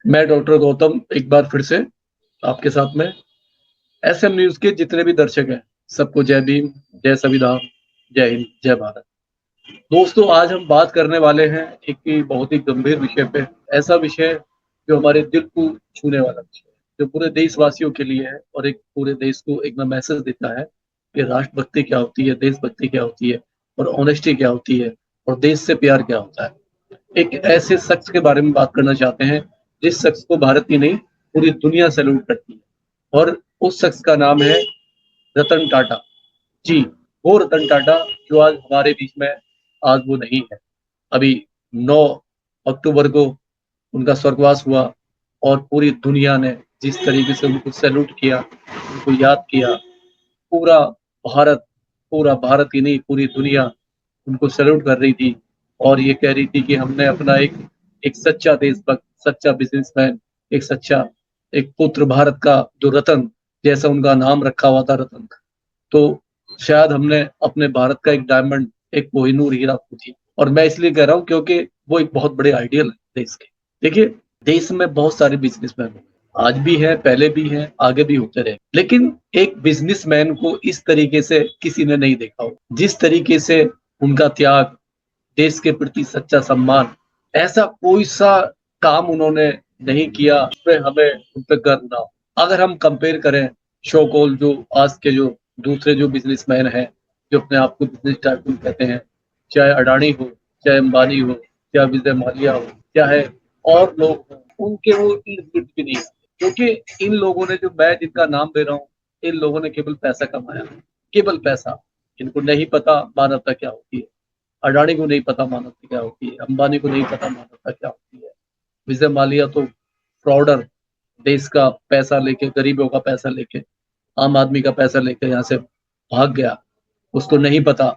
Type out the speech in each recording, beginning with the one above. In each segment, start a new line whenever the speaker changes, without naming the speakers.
मैं डॉक्टर गौतम एक बार फिर से आपके साथ में एसएम न्यूज के जितने भी दर्शक हैं सबको जय भीम, जय संविधान, जय हिंद, जय भारत। दोस्तों, आज हम बात करने वाले हैं एक बहुत ही गंभीर विषय पे। ऐसा विषय जो हमारे दिल को छूने वाला विषय है, जो पूरे देशवासियों के लिए है और एक पूरे देश को एक मैसेज देता है कि राष्ट्रभक्ति क्या होती है, देशभक्ति क्या होती है और ऑनेस्टी क्या होती है और देश से प्यार क्या होता है। एक ऐसे शख्स के बारे में बात करना चाहते हैं जिस शख्स को भारत ही नहीं पूरी दुनिया सैल्यूट करती है, और उस शख्स का नाम है रतन टाटा जी। वो रतन टाटा जो आज हमारे बीच में आज वो नहीं है। अभी 9 अक्टूबर को उनका स्वर्गवास हुआ और पूरी दुनिया ने जिस तरीके से उनको सैल्यूट किया, उनको याद किया, पूरा भारत पूरा भारत ही नहीं पूरी दुनिया उनको सैल्यूट कर रही थी और ये कह रही थी कि हमने अपना एक एक सच्चा देशभक्त, सच्चा बिजनेसमैन, एक सच्चा एक पुत्र भारत का जो रतन, जैसा उनका नाम रखा हुआ था रतन, तो शायद हमने अपने भारत का एक डायमंड, एक कोहिनूर हीरा खो दिया। और मैं इसलिए कह रहा हूँ क्योंकि वो एक बहुत बड़े आइडियल है देश के। देखिए, देश में बहुत सारे बिजनेसमैन हैं, आज भी है, पहले भी है, आगे भी होते रहे, लेकिन एक बिजनेसमैन को इस तरीके से किसी ने नहीं देखा हो। जिस तरीके से उनका त्याग, देश के प्रति सच्चा सम्मान, ऐसा कोई सा काम उन्होंने नहीं किया उसपे हमें उन पे गर्व ना हो। अगर हम कंपेयर करें शो कॉल जो आज के जो दूसरे जो बिजनेसमैन हैं, जो अपने आप को बिजनेस टाइकून कहते हैं, चाहे अडानी हो, चाहे अंबानी हो, चाहे विजय माल्या हो, चाहे और लोग हों, उनके वो इर्द गिर्द भी नहीं आते। क्योंकि इन लोगों ने, जो मैं जिनका नाम दे रहा हूँ, इन लोगों ने केवल पैसा कमाया, केवल पैसा। इनको नहीं पता मानवता क्या होती है। अडानी को नहीं पता मानवता क्या होती है, अंबानी को नहीं पता मानवता क्या होती है। विजय माल्या तो फ्रॉडर, देश का पैसा लेके, गरीबों का पैसा लेके, आम आदमी का पैसा लेके यहाँ से भाग गया। उसको नहीं पता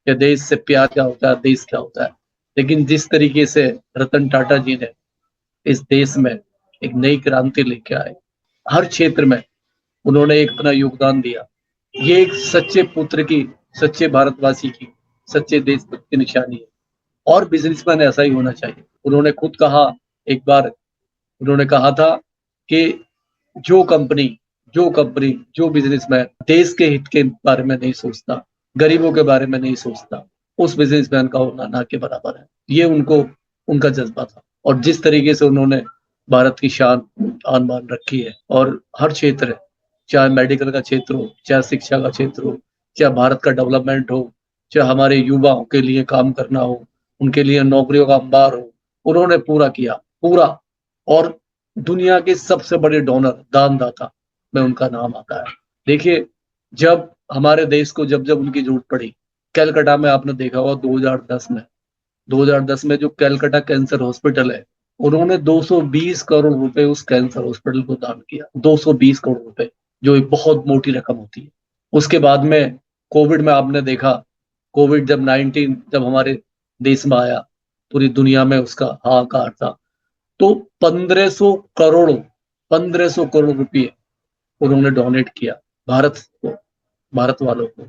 कि देश से प्यार क्या होता है, देश क्या होता है। लेकिन जिस तरीके से रतन टाटा जी ने इस देश में एक नई क्रांति लेके आए, हर क्षेत्र में उन्होंने एक अपना योगदान दिया। ये एक सच्चे पुत्र की, सच्चे भारतवासी की, सच्चे देशभक्त की निशानी है। और बिजनेसमैन ऐसा ही होना चाहिए। उन्होंने खुद कहा, एक बार उन्होंने कहा था कि जो कंपनी जो बिजनेसमैन देश के हित के बारे में नहीं सोचता, गरीबों के बारे में नहीं सोचता, उस बिजनेसमैन का होना ना के बराबर है। ये उनको उनका जज्बा था। और जिस तरीके से उन्होंने भारत की शान आन बान रखी है, और हर क्षेत्र, चाहे मेडिकल का क्षेत्र हो, चाहे शिक्षा का क्षेत्र हो, चाहे भारत का डेवलपमेंट हो, चाहे हमारे युवाओं के लिए काम करना हो, उनके लिए नौकरियों का अंबार हो, उन्होंने पूरा किया, पूरा। और दुनिया के सबसे बड़े डोनर, दानदाता में उनका नाम आता है। देखिए, जब हमारे देश को जब जब उनकी जरूरत पड़ी, कलकत्ता में आपने देखा होगा 2010 में जो कलकत्ता कैंसर हॉस्पिटल है, उन्होंने 220 करोड़ रुपए उस कैंसर हॉस्पिटल को दान किया। 220 करोड़ रुपए, जो एक बहुत मोटी रकम होती है। उसके बाद में कोविड में आपने देखा, कोविड जब 19 जब हमारे देश में आया, पूरी दुनिया में उसका हाहाकार था। तो 1500 करोड़ रुपये उन्होंने डोनेट किया भारत को, भारत वालों को,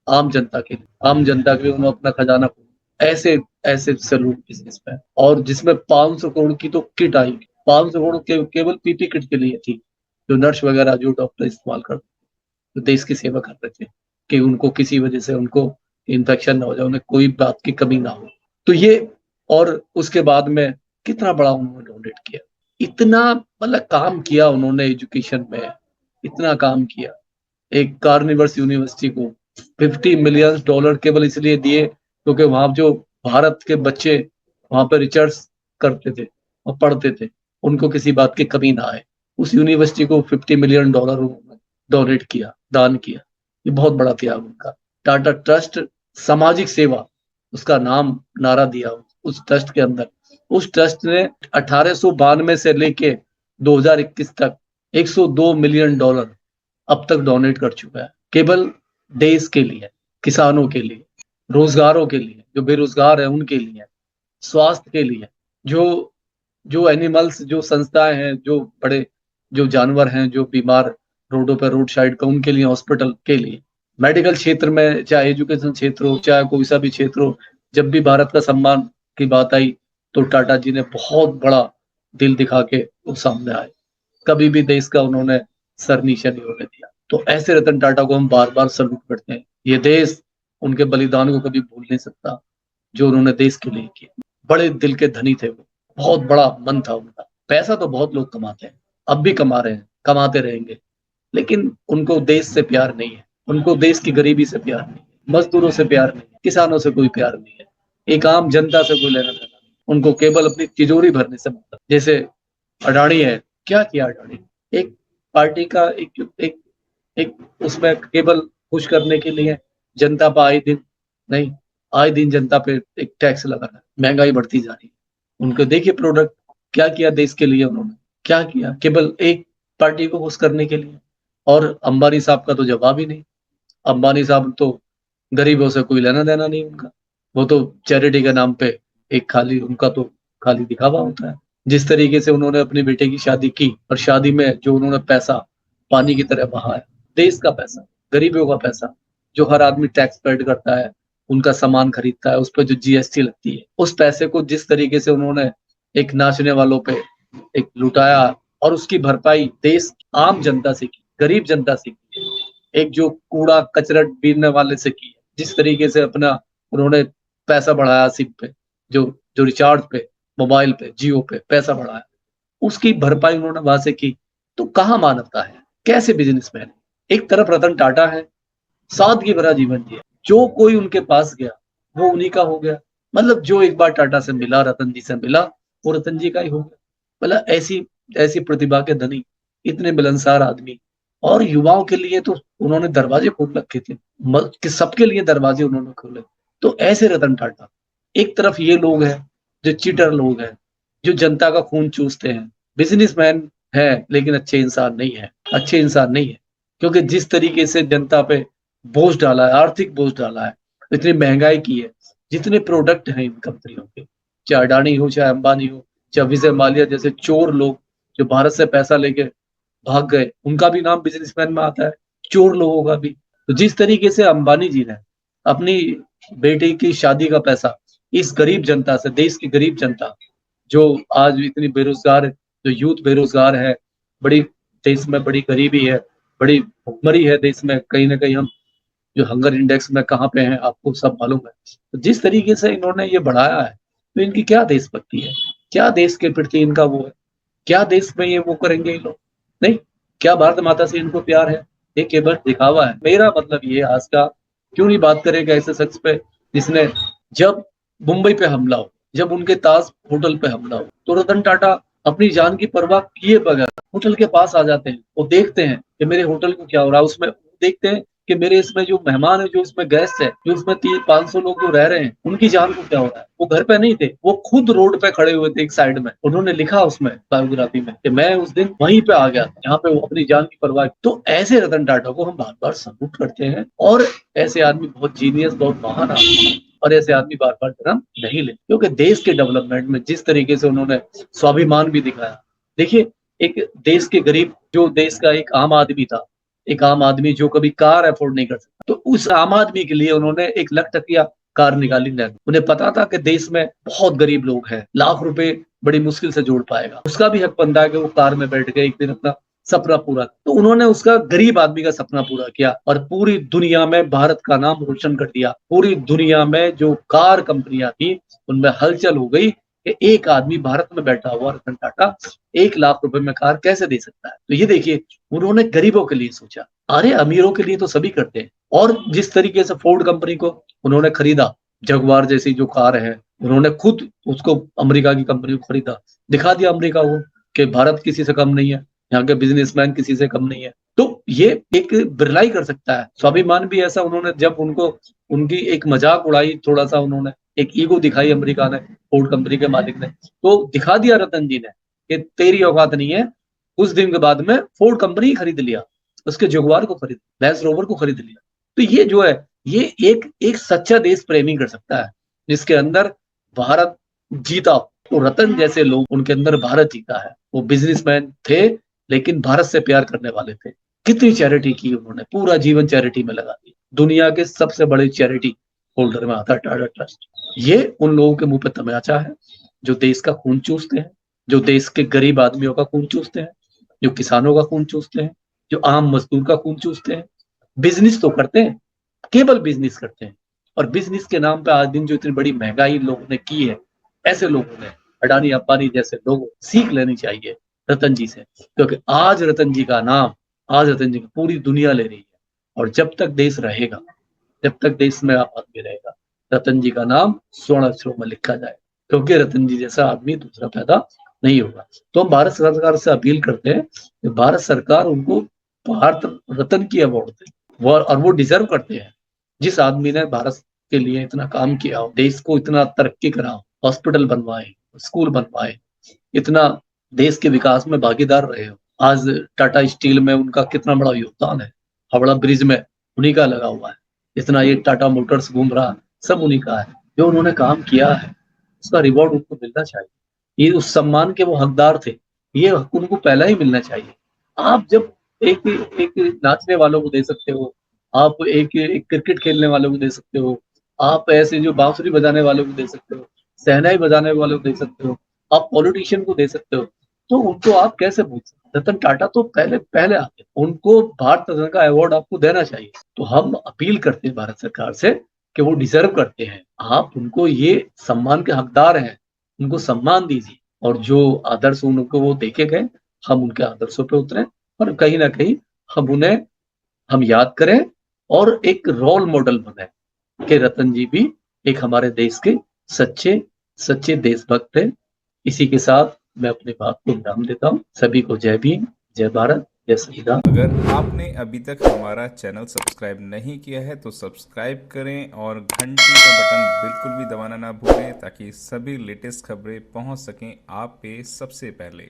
आम जनता के लिए, आम जनता के लिए उन्होंने अपना खजाना खोला। ऐसे ऐसे सैल्यूट बिजनेस में। और जिसमें 500 करोड़ की तो किट आई। 500 करोड़ केवल पीपी किट के लिए थी, जो नर्स वगैरह, जो डॉक्टर इस्तेमाल करते, जो देश की सेवा कर रहे थे, कि उनको किसी वजह से उनको इन्फेक्शन ना हो जाए, उन्हें कोई बात की कमी ना हो। तो ये, और उसके बाद में कितना बड़ा उन्होंने डोनेट किया, इतना मतलब काम किया उन्होंने एजुकेशन में, इतना काम किया। एक कार्निवर्स यूनिवर्सिटी को $50 मिलियन केवल इसलिए दिए क्योंकि वहां जो भारत के बच्चे वहां पर रिसर्च करते थे और पढ़ते थे, उनको किसी बात की कमी ना आए। उस यूनिवर्सिटी को $50 मिलियन उन्होंने डोनेट किया, दान किया। ये बहुत बड़ा त्याग उनका। टाटा ट्रस्ट, सामाजिक सेवा, उसका नाम, नारा दिया उस ट्रस्ट के अंदर। उस ट्रस्ट ने 1892 से लेके 2021 तक $102 मिलियन अब तक डोनेट कर चुका है, केवल देश के लिए, किसानों के लिए, रोजगारों के लिए, जो बेरोजगार है उनके लिए, स्वास्थ्य के लिए, जो जो एनिमल्स, जो संस्थाएं हैं, जो बड़े जो जानवर हैं जो बीमार रोडों पर, रोड साइड पे, उनके लिए, हॉस्पिटल के लिए, मेडिकल क्षेत्र में, चाहे एजुकेशन क्षेत्र हो, चाहे कोई सा भी क्षेत्र हो। जब भी भारत का सम्मान की बात आई तो टाटा जी ने बहुत बड़ा दिल दिखा के वो सामने आए, कभी भी देश का उन्होंने सर नीचे नहीं होने दिया। तो ऐसे रतन टाटा को हम बार बार सल्यूट करते हैं। ये देश उनके बलिदान को कभी भूल नहीं सकता जो उन्होंने देश के लिए किया। बड़े दिल के धनी थे वो, बहुत बड़ा मन था उनका। पैसा तो बहुत लोग कमाते हैं, अब भी कमा रहे हैं, कमाते रहेंगे, लेकिन उनको देश से प्यार नहीं है, उनको देश की गरीबी से प्यार नहीं है, मजदूरों से प्यार नहीं है, किसानों से कोई प्यार नहीं है, एक आम जनता से कोई लेना देना नहीं। उनको केवल अपनी तिजोरी भरने से मतलब। जैसे अडानी है, क्या किया अडानी? एक पार्टी का एक एक उसमें केवल खुश करने के लिए जनता पर आए दिन नहीं, आए दिन जनता पे एक टैक्स लगा है, महंगाई बढ़ती जा रही है। उनको देखिए प्रोडक्ट क्या किया देश के लिए, उन्होंने क्या किया केवल एक पार्टी को खुश करने के लिए। और अंबानी साहब का तो जवाब ही नहीं। अंबानी साहब तो गरीबों से कोई लेना देना नहीं उनका, वो तो चैरिटी के नाम पे एक खाली उनका तो खाली दिखावा होता है। जिस तरीके से उन्होंने अपने बेटे की शादी की और शादी में जो उन्होंने पैसा पानी की तरह बहाया, देश का पैसा, गरीबों का पैसा, जो हर आदमी टैक्स पेड करता है, उनका सामान खरीदता है, उस पर जो जीएसटी लगती है, उस पैसे को जिस तरीके से उन्होंने एक नाचने वालों पे एक लुटाया और उसकी भरपाई देश आम जनता से की, गरीब जनता से की है। एक जो कूड़ा कचरा बीनने वाले से की है, जिस तरीके से अपना उन्होंने पैसा बढ़ाया सिम पे, जो जो रिचार्ज पे, मोबाइल पे, जियो पे पैसा बढ़ाया, उसकी भरपाई उन्होंने वहां से की। तो कहाँ मानवता है? कैसे बिजनेसमैन? एक तरफ रतन टाटा है, सादगी भरा जीवन जिया, जो कोई उनके पास गया वो उन्हीं का हो गया। मतलब जो एक बार टाटा से मिला, रतन जी से मिला, वो रतन जी का ही हो गया। मतलब ऐसी ऐसी प्रतिभा के धनी, इतने मिलनसार आदमी, और युवाओं के लिए तो उन्होंने दरवाजे खोल रखे थे कि सबके लिए दरवाजे उन्होंने खोले। तो ऐसे रतन टाटा, एक तरफ ये लोग हैं जो चीटर लोग हैं, जो जनता का खून चूसते हैं, बिजनेसमैन है लेकिन अच्छे इंसान नहीं है, अच्छे इंसान नहीं है। क्योंकि जिस तरीके से जनता पे बोझ डाला है, आर्थिक बोझ डाला है, इतनी महंगाई की है, जितने प्रोडक्ट हैं इन कंपनियों के, चाहे अडानी हो, चाहे अंबानी हो, चाहे विजय माल्या जैसे चोर लोग जो भारत से पैसा लेके भाग गए, उनका भी नाम बिजनेसमैन में आता है, चोर लोगों का भी। तो जिस तरीके से अंबानी जी ने अपनी बेटी की शादी का पैसा इस गरीब जनता से, देश की गरीब जनता जो आज इतनी बेरोजगार, जो यूथ बेरोजगार है, बड़ी देश में बड़ी गरीबी है, बड़ी भुखमरी है देश में, कहीं ना कहीं हम जो हंगर इंडेक्स में कहाँ पे हैं आपको सब मालूम है। तो जिस तरीके से इन्होंने ये बढ़ाया है, तो इनकी क्या देशभक्ति है? क्या देश के प्रति इनका वो है? क्या देश में ये वो करेंगे ये लोग? नहीं। क्या भारत माता से इनको प्यार है? ये केवल दिखावा है। मेरा मतलब ये आज का, क्यों नहीं बात करेगा ऐसे शख्स पे जिसने, जब मुंबई पे हमला हो, जब उनके ताज होटल पे हमला हो, तो रतन टाटा अपनी जान की परवाह किए बगैर होटल के पास आ जाते हैं। वो देखते हैं कि मेरे होटल को क्या हो रहा है, उसमें देखते हैं कि मेरे इसमें जो मेहमान है, जो इसमें गेस्ट है, जो इसमें 300-500 लोग जो रह रहे हैं, उनकी जान को क्या हो रहा है। वो घर पे नहीं थे, वो खुद रोड पे खड़े हुए थे एक साइड में। उन्होंने लिखा उसमें बायोग्राफी में कि मैं उस दिन वहीं पे आ गया था, यहाँ पे वो अपनी जान की परवाह। तो ऐसे रतन टाटा को हम बार बार सल्यूट करते हैं, और ऐसे आदमी बहुत जीनियस, बहुत महान आदमी, और ऐसे आदमी बार बार जन्म नहीं ले, क्योंकि देश के डेवलपमेंट में जिस तरीके से उन्होंने स्वाभिमान भी दिखाया। देखिए, एक देश के गरीब, जो देश का एक आम आदमी था, एक आम आदमी जो कभी कार अफोर्ड नहीं कर सकता, तो उस आम आदमी के लिए उन्होंने 1 लाख टकिया कार निकाली। उन्हें पता था कि देश में बहुत गरीब लोग हैं, लाख रुपए बड़ी मुश्किल से जोड़ पाएगा, उसका भी हक बनता है कि वो कार में बैठ के एक दिन अपना सपना पूरा। तो उन्होंने उसका, गरीब आदमी का सपना पूरा किया, और पूरी दुनिया में भारत का नाम रोशन कर दिया। पूरी दुनिया में जो कार कंपनियां थी उनमें हलचल हो गई कि एक आदमी भारत में बैठा हुआ रतन टाटा 1 लाख रुपए में कार कैसे दे सकता है। तो ये देखिए, उन्होंने गरीबों के लिए सोचा। अरे अमीरों के लिए तो सभी करते हैं। और जिस तरीके से फोर्ड कंपनी को उन्होंने खरीदा, जगुआर जैसी जो कार है, उन्होंने खुद उसको अमेरिका की कंपनी को खरीदा, दिखा दिया अमेरिका को कि भारत किसी से कम नहीं है, यहाँ के बिजनेसमैन किसी से कम नहीं है। तो ये एक बिरला ही कर सकता है। स्वाभिमान भी ऐसा, उन्होंने जब उनको उनकी एक मजाक उड़ाई, थोड़ा सा उन्होंने एक ईगो दिखाई अमेरिका ने, फोर्ड कंपनी के मालिक ने, तो दिखा दिया रतन जी ने कि तेरी औकात नहीं है। कुछ दिन के बाद में फोर्ड कंपनी खरीद लिया, उसके जगुआर को खरीद, लैंड रोवर को खरीद लिया। तो ये जो है, ये एक एक सच्चा देश प्रेमी कर सकता है, जिसके अंदर भारत जीता। तो रतन जैसे लोग, उनके अंदर भारत जीता है। वो बिजनेसमैन थे लेकिन भारत से प्यार करने वाले थे। कितनी चैरिटी की उन्होंने, पूरा जीवन चैरिटी में लगा दी। दुनिया के सबसे बड़े चैरिटी होल्डर में आता है टाटा ट्रस्ट। ये उन लोगों के मुंह पे तमाचा है जो देश का खून चूसते हैं, जो देश के गरीब आदमियों का खून चूसते हैं, जो किसानों का खून चूसते हैं, जो आम मजदूर का खून चूसते हैं। बिजनेस तो करते हैं, केवल बिजनेस करते हैं। और बिजनेस के नाम पे आज दिन जो इतनी बड़ी महंगाई लोगों ने की है, ऐसे लोगों ने, अडानी अंबानी जैसे लोगों सीख लेनी चाहिए रतन जी से, क्योंकि आज रतन जी का नाम, आज रतन जी की पूरी दुनिया ले रही है। और जब तक देश रहेगा, जब तक देश में आबादी रहेगा, रतन जी का नाम स्वर्ण अक्षरों में लिखा जाए, क्योंकि रतन जी जैसा आदमी दूसरा पैदा नहीं होगा। तो हम भारत सरकार से अपील करते हैं कि भारत सरकार उनको भारत रत्न की अवार्ड दे, और वो डिजर्व करते हैं। जिस आदमी ने भारत के लिए इतना काम किया हो, देश को इतना तरक्की करा, हॉस्पिटल बनवाए, स्कूल बनवाए, इतना देश के विकास में भागीदार रहे हो। आज टाटा स्टील में उनका कितना बड़ा योगदान है, हावड़ा ब्रिज में उन्हीं का लगा हुआ है। इतना ये टाटा मोटर्स घूम रहा, सब उन्हीं का है। जो उन्होंने काम किया है, उसका रिवॉर्ड उनको मिलना चाहिए। ये उस सम्मान के वो हकदार थे, ये हक उनको पहला ही मिलना चाहिए। आप जब एक एक नाचने वालों को दे सकते हो, आप एक क्रिकेट खेलने वालों को दे सकते हो, आप ऐसे जो बांसुरी बजाने वालों को दे सकते हो, शहनाई बजाने वालों को दे सकते हो, आप पॉलिटिशियन को दे सकते हो, तो उनको आप कैसे पूछ सकते? रतन टाटा तो पहले पहले आते, उनको भारत रत्न का अवार्ड आपको देना चाहिए। तो हम अपील करते हैं भारत सरकार से कि वो डिजर्व करते हैं, आप उनको ये सम्मान के हकदार हैं, उनको सम्मान दीजिए। और जो आदर्श उनको वो देखे गए, हम उनके आदर्शों पे उतरे, और कहीं ना कहीं हम याद करें, और एक रोल मॉडल बने कि रतन जी भी एक हमारे देश के सच्चे सच्चे देशभक्त थे। इसी के साथ मैं अपनी बात को विराम देता हूँ। सभी को जय भीम, जय भारत, जय संविधान।
अगर आपने अभी तक हमारा चैनल सब्सक्राइब नहीं किया है तो सब्सक्राइब करें और घंटी का बटन बिल्कुल भी दबाना ना भूलें, ताकि सभी लेटेस्ट खबरें पहुंच सकें आप पे सबसे पहले।